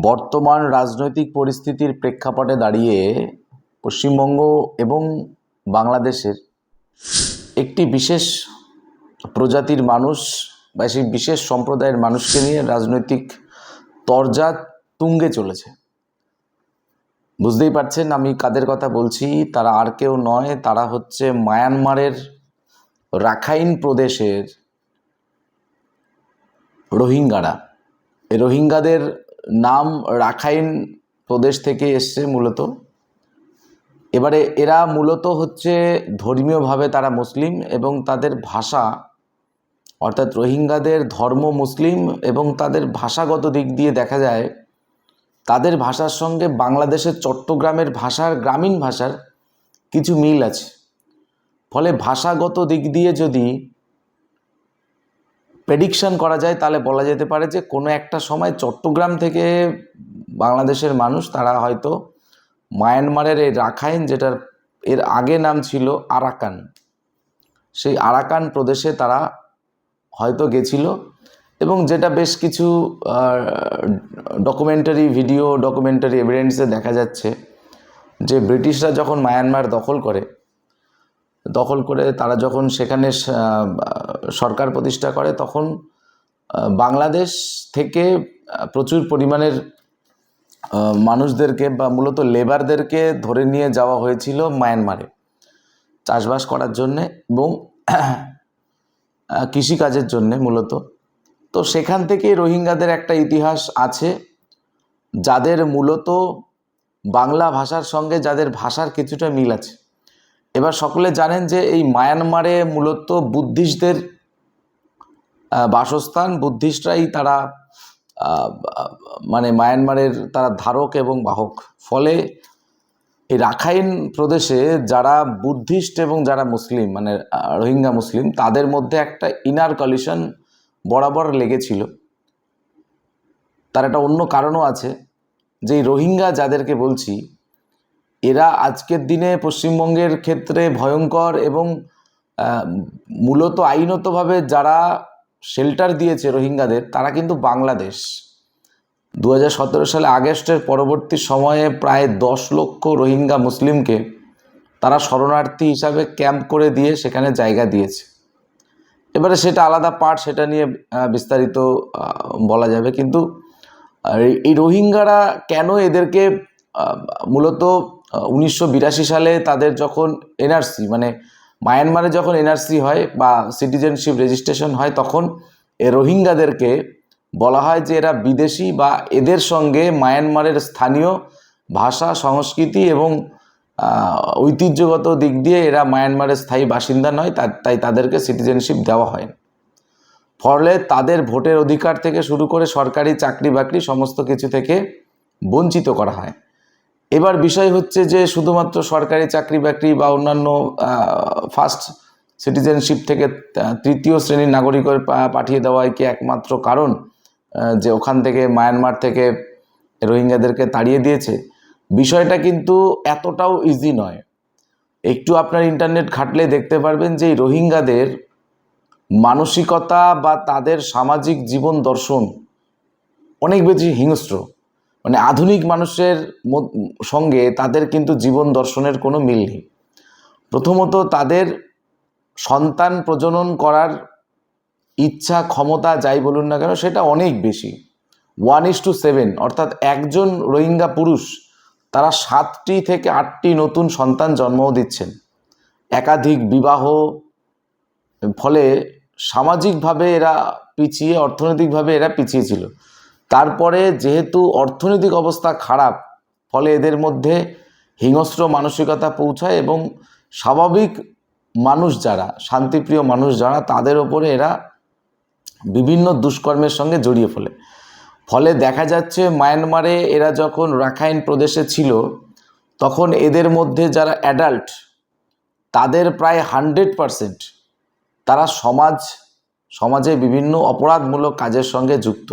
বর্তমান রাজনৈতিক পরিস্থিতির প্রেক্ষাপটে দাঁড়িয়ে পশ্চিমবঙ্গ এবং বাংলাদেশের একটি বিশেষ প্রজাতির মানুষ বা সেই বিশেষ সম্প্রদায়ের মানুষকে নিয়ে রাজনৈতিক তরজা তুঙ্গে চলেছে। বুঝতেই পারছেন আমি কাদের কথা বলছি। তারা আর কেউ নয়, তারা হচ্ছে মায়ানমারের রাখাইন প্রদেশের রোহিঙ্গারা। এই রোহিঙ্গাদের নাম রাখাইন প্রদেশ থেকে এসছে মূলত। এবারে এরা মূলত হচ্ছে ধর্মীয়ভাবে তারা মুসলিম এবং তাদের ভাষা অর্থাৎ রোহিঙ্গাদের ধর্ম মুসলিম এবং তাদের ভাষাগত দিক দিয়ে দেখা যায় তাদের ভাষার সঙ্গে বাংলাদেশের চট্টগ্রামের ভাষার গ্রামীণ ভাষার কিছু মিল আছে। ফলে ভাষাগত দিক দিয়ে যদি প্রেডিকশন করা যায় তাহলে বলা যেতে পারে যে কোনো একটা সময় চট্টগ্রাম থেকে বাংলাদেশের মানুষ তারা হয়তো মায়ানমারের এই রাখাইন, যেটার এর আগে নাম ছিল আরাকান, সেই আরাকান প্রদেশে তারা হয়তো গেছিল। এবং যেটা বেশ কিছু ডকুমেন্টারি এভিডেন্সে দেখা যাচ্ছে যে ব্রিটিশরা যখন মায়ানমার দখল করে তারা যখন সেখানে সরকার প্রতিষ্ঠা করে তখন বাংলাদেশ থেকে প্রচুর পরিমাণের মানুষদেরকে বা মূলত লেবারদেরকে ধরে নিয়ে যাওয়া হয়েছিল মায়ানমারে চাষবাস করার জন্যে এবং কৃষিকাজের জন্যে মূলত। তো সেখান থেকে রোহিঙ্গাদের একটা ইতিহাস আছে, যাদের মূলত বাংলা ভাষার সঙ্গে যাদের ভাষার কিছুটা মিল আছে। এবার সকলে জানেন যে এই মায়ানমারে মূলত বুদ্ধিস্টদের বাসস্থান, বুদ্ধিস্টরাই তারা মানে মায়ানমারের তারা ধারক এবং বাহক। ফলে এই রাখাইন প্রদেশে যারা বুদ্ধিস্ট এবং যারা মুসলিম মানে রোহিঙ্গা মুসলিম, তাদের মধ্যে একটা ইনার কলিশন বরাবর লেগেছিল। তার একটা অন্য কারণও আছে যে রোহিঙ্গা যাদেরকে বলছি এরা আজকের দিনে পশ্চিমবঙ্গের ক্ষেত্রে ভয়ঙ্কর এবং মূলত আইনতভাবে যারা শেল্টার দিয়েছে রোহিঙ্গাদের তারা কিন্তু বাংলাদেশ। 2017 সালে আগস্টের পরবর্তী সময়ে প্রায় 10 লক্ষ রোহিঙ্গা মুসলিমকে তারা শরণার্থী হিসাবে ক্যাম্প করে দিয়ে সেখানে জায়গা দিয়েছে। এবারে সেটা আলাদা পার্ট, সেটা নিয়ে বিস্তারিত বলা যাবে। কিন্তু এই রোহিঙ্গারা কেন এদেরকে মূলত 1982 সালে তাদের যখন এনআরসি মানে মায়ানমারে যখন এনআরসি হয় বা সিটিজেনশিপ রেজিস্ট্রেশন হয় তখন এই রোহিঙ্গাদেরকে বলা হয় যে এরা বিদেশি বা এদের সঙ্গে মায়ানমারের স্থানীয় ভাষা সংস্কৃতি এবং ঐতিহ্যগত দিক দিয়ে এরা মায়ানমারের স্থায়ী বাসিন্দা নয়, তাই তাদেরকে সিটিজেনশিপ দেওয়া হয়। ফলে তাদের ভোটের অধিকার থেকে শুরু করে সরকারি চাকরি বাকরি সমস্ত কিছু থেকে বঞ্চিত করা হয়। এবার বিষয় হচ্ছে যে শুধুমাত্র সরকারি চাকরি বাকরি বা অন্যান্য ফার্স্ট সিটিজেনশিপ থেকে তৃতীয় শ্রেণীর নাগরিকের পাঠিয়ে দেওয়াই কি একমাত্র কারণ যে ওখান থেকে মায়ানমার থেকে রোহিঙ্গাদেরকে তাড়িয়ে দিয়েছে? বিষয়টা কিন্তু এতটাও ইজি নয়। একটু আপনার ইন্টারনেট ঘাটলে দেখতে পারবেন যে এই রোহিঙ্গাদের মানসিকতা বা তাদের সামাজিক জীবন দর্শন অনেক বেশি হিংস্র। মানে আধুনিক মানুষের সঙ্গে তাদের কিন্তু জীবন দর্শনের কোনো মিল নেই। প্রথমত তাদের সন্তান প্রজনন করার ইচ্ছা ক্ষমতা যাই বলুন না কেন সেটা অনেক বেশি, 1:7, অর্থাৎ একজন রোহিঙ্গা পুরুষ তারা 7টি থেকে 8টি নতুন সন্তান জন্মও দিচ্ছেন। একাধিক বিবাহ, ফলে সামাজিকভাবে এরা পিছিয়ে, অর্থনৈতিকভাবে এরা পিছিয়ে ছিল। তারপরে যেহেতু অর্থনৈতিক অবস্থা খারাপ, ফলে এদের মধ্যে হিংস্র মানসিকতা পৌঁছায় এবং স্বাভাবিক মানুষ যারা, শান্তিপ্রিয় মানুষ যারা, তাদের ওপরে এরা বিভিন্ন দুষ্কর্মের সঙ্গে জড়িয়ে ফলে দেখা যাচ্ছে মায়ানমারে এরা যখন রাখাইন প্রদেশে ছিল তখন এদের মধ্যে যারা অ্যাডাল্ট তাদের প্রায় 100% তারা সমাজে বিভিন্ন অপরাধমূলক কাজের সঙ্গে যুক্ত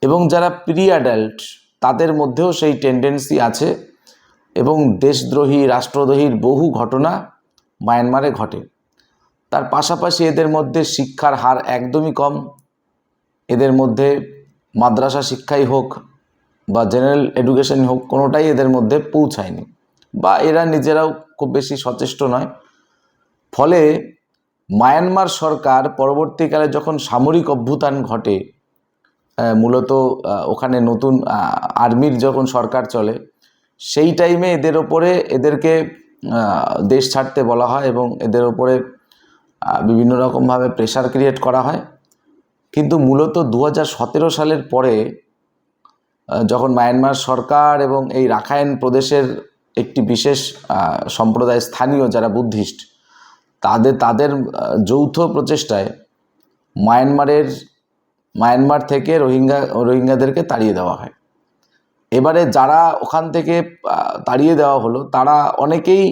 এবং যারা প্রি অ্যাডাল্ট তাদের মধ্যেও সেই টেন্ডেন্সি আছে এবং দেশদ্রোহী রাষ্ট্রদ্রোহীর বহু ঘটনা মায়ানমারে ঘটে। তার পাশাপাশি এদের মধ্যে শিক্ষার হার একদমই কম। এদের মধ্যে মাদ্রাসা শিক্ষাই হোক বা জেনারেল এডুকেশন হোক, কোনোটাই এদের মধ্যে পৌঁছায়নি, বা এরা নিজেরাও খুব বেশি সচেষ্ট নয়। ফলে মায়ানমার সরকার পরবর্তীকালে যখন সামরিক অভ্যুত্থান ঘটে, মূলত ওখানে নতুন আর্মির যখন সরকার চলে, সেই টাইমে এদেরকে দেশ ছাড়তে বলা হয় এবং এদের ওপরে বিভিন্ন রকমভাবে প্রেশার ক্রিয়েট করা হয়। কিন্তু মূলত 2017 সালের পরে যখন মায়ানমার সরকার এবং এই রাখাইন প্রদেশের একটি বিশেষ সম্প্রদায়, স্থানীয় যারা বুদ্ধিস্ট, তাদের যৌথ প্রচেষ্টায় মায়ানমার থেকে রোহিঙ্গাদেরকে তাড়িয়ে দেওয়া হয়। এবারে যারা ওখান থেকে তাড়িয়ে দেওয়া হলো, তারা অনেকেই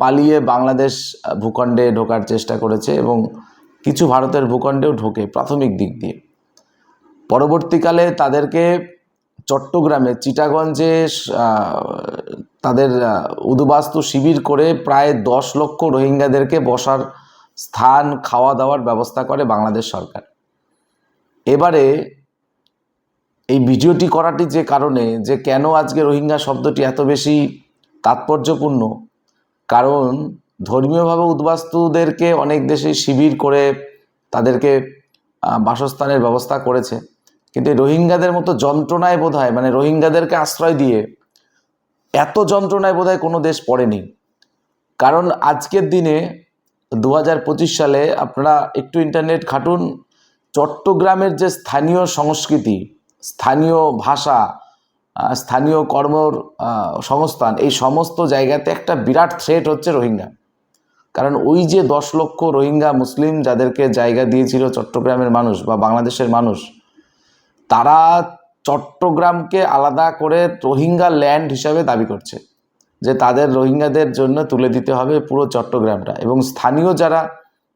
পালিয়ে বাংলাদেশ ভূখণ্ডে ঢোকার চেষ্টা করেছে এবং কিছু ভারতের ভূখণ্ডেও ঢোকে প্রাথমিক দিক দিয়ে। পরবর্তীকালে তাদেরকে চট্টগ্রামে, চিটাগঞ্জে তাদের উদ্বাস্তু শিবির করে প্রায় 10 লক্ষ রোহিঙ্গাদেরকে বসার স্থান, খাওয়া দাওয়ার ব্যবস্থা করে বাংলাদেশ সরকার। এবারে এই ভিডিওটি করাটি যে কারণে, যে কেন আজকে রোহিঙ্গা শব্দটি এত বেশি তাৎপর্যপূর্ণ, কারণ ধর্মীয়ভাবে উদ্বাস্তুদেরকে অনেক দেশে শিবির করে তাদেরকে বাসস্থানের ব্যবস্থা করেছে, কিন্তু রোহিঙ্গাদের মতো যন্ত্রণায় বোধহয়, মানে রোহিঙ্গাদেরকে আশ্রয় দিয়ে এত যন্ত্রণায় বোধহয় কোনো দেশ পড়েনি। কারণ আজকের দিনে 2025 সালে আপনারা একটু ইন্টারনেট ঘাটুন, চট্টগ্রামের যে স্থানীয় সংস্কৃতি, স্থানীয় ভাষা, স্থানীয় কর্মর সংস্থান, এই সমস্ত জায়গাতে একটা বিরাট থ্রেট হচ্ছে রোহিঙ্গা। কারণ ওই যে 10 লক্ষ রোহিঙ্গা মুসলিম যাদেরকে জায়গা দিয়েছিল চট্টগ্রামের মানুষ বা বাংলাদেশের মানুষ, তারা চট্টগ্রামকে আলাদা করে রোহিঙ্গা ল্যান্ড হিসাবে দাবি করছে, যে তাদের রোহিঙ্গাদের জন্য তুলে দিতে হবে পুরো চট্টগ্রামটা, এবং স্থানীয় যারা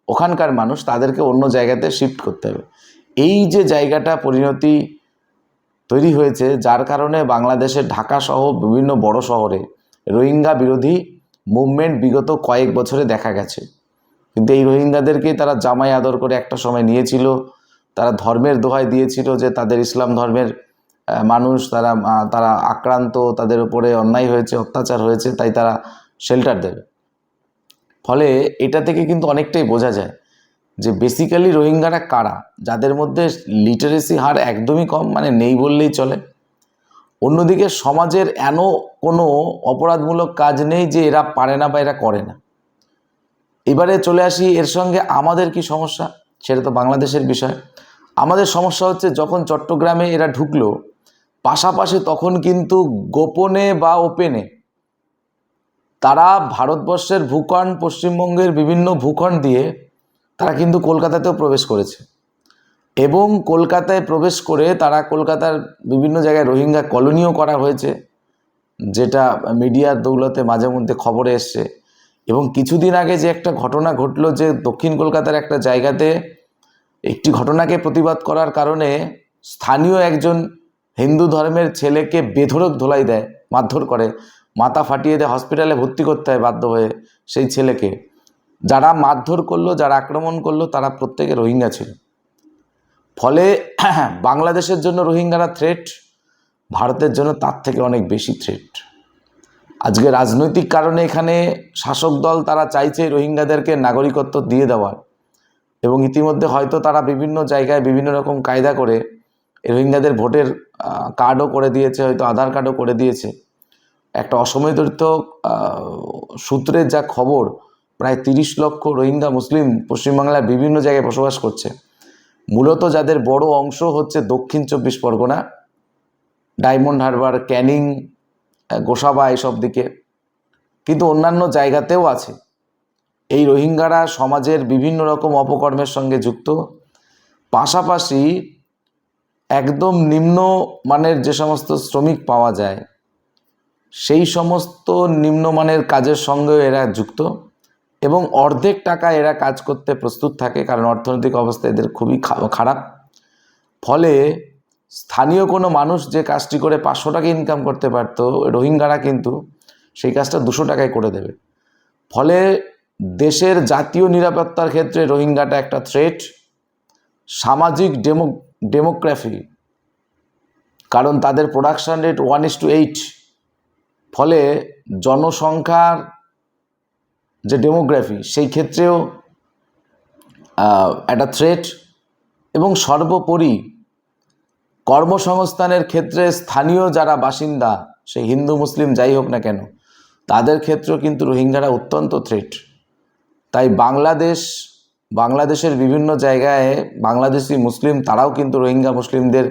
ওখানকার মানুষ তাদেরকে অন্য জায়গাতে শিফট করতে হবে। এই যে জায়গাটা পরিণতি তৈরি হয়েছে, যার কারণে বাংলাদেশের ঢাকা সহ বিভিন্ন বড় শহরে রোহিঙ্গা বিরোধী মুভমেন্ট বিগত কয়েক বছরে দেখা গেছে। কিন্তু এই রোহিঙ্গাদেরকেই তারা জামাই আদর করে একটা সময় নিয়েছিল, তারা ধর্মের দোহাই দিয়েছিল যে তাদের ইসলাম ধর্মের মানুষ, তারা আক্রান্ত, তাদের উপরে অন্যায় হয়েছে, অত্যাচার হয়েছে, তাই তারা শেল্টার দেবে। ফলে এটা থেকে কিন্তু অনেকটাই বোঝা যায় যে বেসিক্যালি রোহিঙ্গারা কারা, যাদের মধ্যে লিটারেসি হার একদমই কম, মানে নেই বললেই চলে। অন্যদিকে সমাজের কোনো অপরাধমূলক কাজ নেই যে এরা পারে না বা এরা করে না। এবারে চলে আসি এর সঙ্গে আমাদের কি সমস্যা, সেটা তো বাংলাদেশের বিষয়। আমাদের সমস্যা হচ্ছে যখন চট্টগ্রামে এরা ঢুকলো, পাশাপাশি তখন কিন্তু গোপনে বা ওপেনে তারা ভারতবর্ষের ভূখণ্ড, পশ্চিমবঙ্গের বিভিন্ন ভূখণ্ড দিয়ে তারা কিন্তু কলকাতাতেও প্রবেশ করেছে, এবং কলকাতায় প্রবেশ করে তারা কলকাতার বিভিন্ন জায়গায় রোহিঙ্গা কলোনিও করা হয়েছে, যেটা মিডিয়ার দৌলতে মাঝে মধ্যে খবরে এসছে। এবং কিছুদিন আগে যে একটা ঘটনা ঘটলো, যে দক্ষিণ কলকাতার একটা জায়গাতে একটি ঘটনাকে প্রতিবাদ করার কারণে স্থানীয় একজন হিন্দু ধর্মের ছেলেকে বেধড়ক ধোলাই দেয়, মারধর করে, মাথা ফাটিয়ে দেয়, হসপিটালে ভর্তি করতে হয় বাধ্য হয়ে সেই ছেলেকে। যারা মারধর করলো, যারা আক্রমণ করলো, তারা প্রত্যেকে রোহিঙ্গা ছিল। ফলে বাংলাদেশের জন্য রোহিঙ্গারা থ্রেট, ভারতের জন্য তার থেকে অনেক বেশি থ্রেট। আজকে রাজনৈতিক কারণে এখানে শাসক দল তারা চাইছে রোহিঙ্গাদেরকে নাগরিকত্ব দিয়ে দেওয়ার, এবং ইতিমধ্যে হয়তো তারা বিভিন্ন জায়গায় বিভিন্ন রকম কায়দা করে রোহিঙ্গাদের ভোটের কার্ডও করে দিয়েছে, হয়তো আধার কার্ডও করে দিয়েছে। একটা অসময়িত সূত্রের যা খবর, প্রায় 30 লক্ষ রোহিঙ্গা মুসলিম পশ্চিমবাংলার বিভিন্ন জায়গায় বসবাস করছে। মূলত যাদের বড় অংশ হচ্ছে দক্ষিণ 24 পরগনা, ডায়মন্ড হারবার, ক্যানিং, গোসাবা, এইসব দিকে, কিন্তু অন্যান্য জায়গাতেও আছে। এই রোহিঙ্গারা সমাজের বিভিন্ন রকম অপকর্মের সঙ্গে যুক্ত, পাশাপাশি একদম নিম্ন মানের যে সমস্ত শ্রমিক পাওয়া যায়, সেই সমস্ত নিম্নমানের কাজের সঙ্গেও এরা যুক্ত, এবং অর্ধেক টাকা এরা কাজ করতে প্রস্তুত থাকে, কারণ অর্থনৈতিক অবস্থা এদের খুবই খারাপ। ফলে স্থানীয় কোনো মানুষ যে কাজটি করে 500 টাকা ইনকাম করতে পারত, রোহিঙ্গারা কিন্তু সেই কাজটা 200 টাকায় করে দেবে। ফলে দেশের জাতীয় নিরাপত্তার ক্ষেত্রে রোহিঙ্গাটা একটা থ্রেট। সামাজিক ডেমোগ্রাফি, কারণ তাদের প্রোডাকশন রেট 1:8, ফলে জনসংখ্যার যে ডেমোগ্রাফি সেই ক্ষেত্রেও একটা থ্রেট, এবং সর্বোপরি কর্মসংস্থানের ক্ষেত্রে স্থানীয় যারা বাসিন্দা, সে হিন্দু মুসলিম যাই হোক না কেন, তাদের ক্ষেত্রেও কিন্তু রোহিঙ্গারা অত্যন্ত থ্রেট। তাই বাংলাদেশের বিভিন্ন জায়গায় বাংলাদেশি মুসলিম তারাও কিন্তু রোহিঙ্গা মুসলিমদের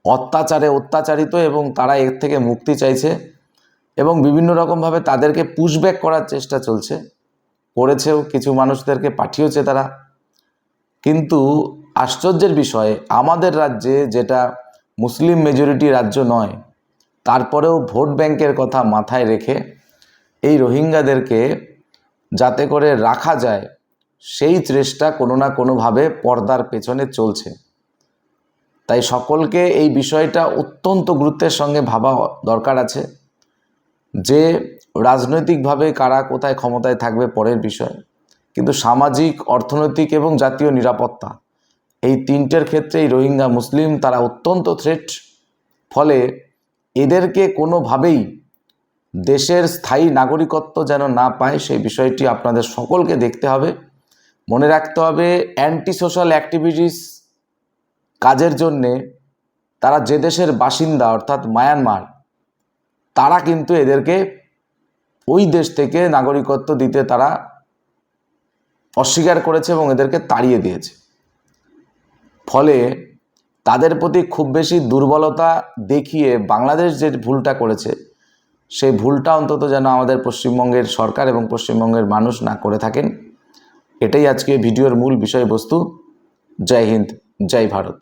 অত্যাচারিত, এবং তারা এর থেকে মুক্তি চাইছে এবং বিভিন্ন রকমভাবে তাদেরকে পুশব্যাক করার চেষ্টা চলছে, করেছেও, কিছু মানুষদেরকে পাঠিয়েছে তারা। কিন্তু আশ্চর্যের বিষয়, আমাদের রাজ্যে, যেটা মুসলিম মেজরিটি রাজ্য নয়, তারপরেও ভোট ব্যাংকের কথা মাথায় রেখে এই রোহিঙ্গাদেরকে যাতে করে রাখা যায় সেই চেষ্টা কোনো না কোনোভাবে পর্দার পেছনে চলছে। তাই সকলকে এই বিষয়টা অত্যন্ত গুরুত্বের সঙ্গে ভাবা দরকার আছে যে রাজনৈতিকভাবে কারা কোথায় ক্ষমতায় থাকবে পরের বিষয়, কিন্তু সামাজিক, অর্থনৈতিক এবং জাতীয় নিরাপত্তা, এই তিনটের ক্ষেত্রে এই রোহিঙ্গা মুসলিম তারা অত্যন্ত থ্রেট। ফলে এদেরকে কোনোভাবেই দেশের স্থায়ী নাগরিকত্ব যেন না পায় সেই বিষয়টি আপনাদের সকলকে দেখতে হবে, মনে রাখতে হবে। অ্যান্টি সোশ্যাল অ্যাক্টিভিটিস কাজের জন্যে তারা যে দেশের বাসিন্দা অর্থাৎ মায়ানমার, তারা কিন্তু এদেরকে ওই দেশ থেকে নাগরিকত্ব দিতে তারা অস্বীকার করেছে এবং এদেরকে তাড়িয়ে দিয়েছে। ফলে তাদের প্রতি খুব বেশি দুর্বলতা দেখিয়ে বাংলাদেশ যে ভুলটা করেছে, সেই ভুলটা অন্তত যেন আমাদের পশ্চিমবঙ্গের সরকার এবং পশ্চিমবঙ্গের মানুষ না করে থাকেন। এটাই আজকে ভিডিওর মূল বিষয়বস্তু। জয় হিন্দ, জয় ভারত।